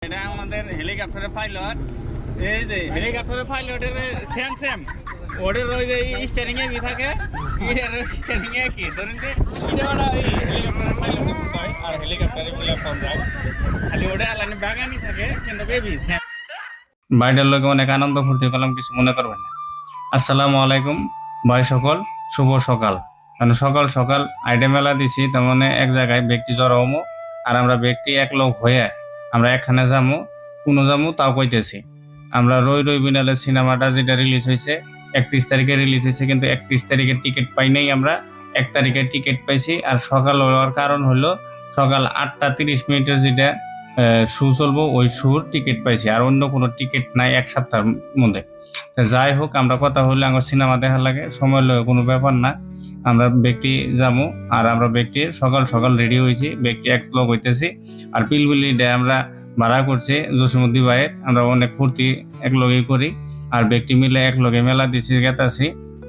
এটা আমাদের হেলিকপ্টারের পাইলট। এই যে হেলিকপ্টারের পাইলটের সেম ওদের ওই যে স্টিয়ারিং এ থাকে, এর স্টিয়ারিং এ কি ধরেন যে এটা ওই হেলিকপ্টারের পাইলটের মতো হয়, আর হেলিকপ্টারে বলে কোন যায় খালি ওটা আলানি বাগানি থাকে, কিন্তু বেবি সেম। বাইরের লোকে অনেক আনন্দ ফুর্তি করলাম, কিছু মনে করবেন না। আসসালামু আলাইকুম ভাই সকল, শুভ সকাল। মানে সকাল সকাল আইডে মেলা দিছি, তার মানে এক জায়গায় ব্যক্তি জড়ো হমো, আর আমরা ব্যক্তি এক লোক হয়ে আমরা একখানে যাবো, কোনো যাবো তাও কইতেছি। আমরা রই বিনালে সিনেমাটা যেটা রিলিজ হয়েছে 31 তারিখে রিলিজ হয়েছে, কিন্তু 31 তারিখের টিকিট পাই নাই আমরা, 1 তারিখের টিকিট পাইছি। আর সকাল হওয়ার কারণ হলো সকাল 8টা 30 মিনিটের যেটা শো চলবো ওই শোর টিকিট পাইছি, আর অন্য কোনো টিকিট নাই 1 সপ্তাহের মধ্যে। যাই হোক, আমরা কথা হলে আমার সিনেমা দেখা লাগে, সময় লাগে কোনো ব্যাপার না। আমরা ব্যক্তি যাবো, আর আমরা ব্যক্তি সকাল সকাল রেডি হয়েছি, ব্যক্তি এক লোক হইতেছি। আর পিলপিলি ডে আমরা ভাড়া করছি জসিমুদ্দি ভাইয়ের, আমরা অনেক ফুর্তি এক লগেই করি। আর ব্যক্তি মিলে এক লগে মেলা দিছি, গেতাছি।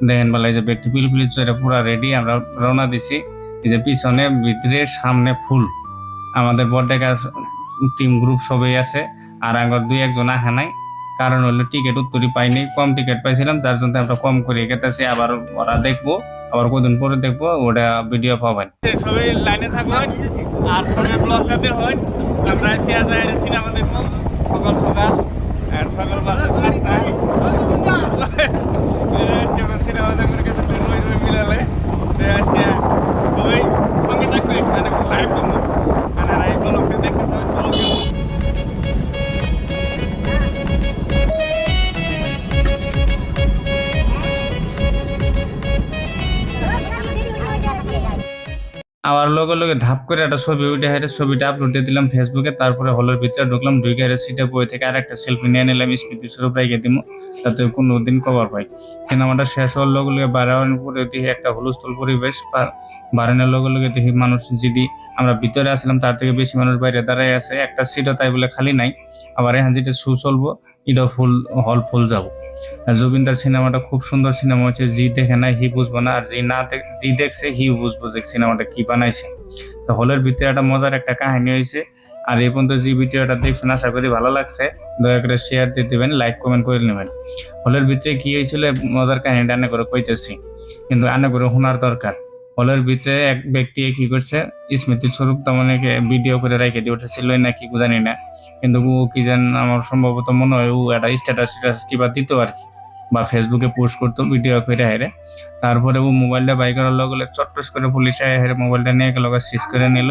দেখেন বেলা যে ব্যক্তি পিলপিলি চড়ে পুরা রেডি, আমরা রওনা দিছি। এই যে পিছনে ভিতরে সামনে ফুল, আমাদের বড়ডাকার টিম গ্রুপ সবাই আছে, আর আমার 2-1 আহা নাই। কারণ হলো টিকিট উত্তরই পাইনি, কম টিকিট পাইছিলাম, যার জন্য আমরা কম করে গেতেছি। আবার ওরা দেখবো, আবার কদিন পরে দেখবো, ওটা ভিডিও পাবেন। সবাই লাইনে থাকবেন আর সবাই ব্লগটা দেখুন। আমরা আজকে সিনেমা দেখবো সকাল সকাল, আর সকাল বাজে 7টায় আজকে আমরা সিনেমা দেখবো মিলালে। আজকে সবাই সঙ্গে থাকবেন, মানে লাইভ দেবো, আর এই ব্লগটা দেখতে হবে। চলো আবার লগে লগে ধাপ করে একটা ছবি উঠে হেরে ছবিটা আপলোড দিয়ে দিলাম ফেসবুকে। তারপরে হলের ভিতরে ঢুকলাম, ঢুকে হেরে সিটে বই থেকে আর একটা সেলফি নিয়ে নিলাম, স্মৃতি স্বরূপ রেখে দিব, যাতে কোনো দিন কভার পাই। সিনেমাটা শেষ হওয়ার লগে লগে বাড়ানোর পরে দেখি একটা হুলস্থুল পরিবেশ, বাড়ানোর লগে লগে দেখি মানুষ যদি আমরা ভিতরে আসলাম তার থেকে বেশি মানুষ বাইরে দাঁড়ায় আছে, একটা সিটও তাই বলে খালি নাই। আবার এখন যেটা শো চলবো এটা ফুল হল ফুল যাবো। জুবিনদার সিনেমাটা খুব সুন্দর সিনেমা হচ্ছে, জি দেখে না হি বুঝবো না, আর জি দেখছে হি বুঝবো যে সিনেমাটা কি বানাইছে। তো হলের ভিতরে একটা মজার একটা কাহিনী হয়েছে। আর এই পর্যন্ত যে ভিডিওটা দেখছেন আশা করি ভালো লাগছে, দয়া করে শেয়ার দিয়ে দেবেন, লাইক কমেন্ট করে নেবেন। হলের ভিতরে কি হয়েছিল মজার কাহিনীটা আনে করে কইতেছি, কিন্তু আনে করে শোনার দরকার। হলের ভিতরে এক ব্যক্তি কি করছে, স্মৃতি স্বরূপ তেমন ভিডিও করে রেখে দিয়ে উঠেছিল নাকি জানি না, কিন্তু ও কি যেন আমার সম্ভবত মনে হয় ও একটা স্ট্যাটাস কিবা দিত আর কি, বা ফেসবুকে পোস্ট করতো ভিডিও করে হেরে। তারপরে ও মোবাইলটা বাই করার লগে চট্টস করে পুলিশ হেরে মোবাইলটা নিয়ে গেল, সিজ করে নিল।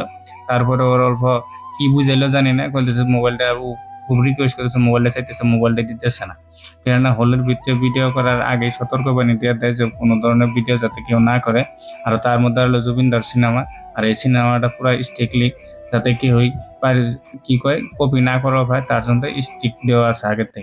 তারপরে ওর অল্প কি বুঝাইলো জানি না, বলতেছে মোবাইলটা ও খুব রিকোয়েস্ট করেছে, মোবাইলটা চাইতেছে, মোবাইলটা দিতেছে না। কেননা হলের ভিতরে ভিডিও করার আগে সতর্কবাণী দিয়ে দেয় যে কোনো ধরনের ভিডিও যাতে কেউ না করে। আর তার মধ্যে হলো জুবিনদার সিনেমা, আর এই সিনেমাটা পুরো স্ট্রিক্টলি যাতে কি কপি না করা হয় তার জন্য স্টিক দেওয়া আছে আগের থেকে।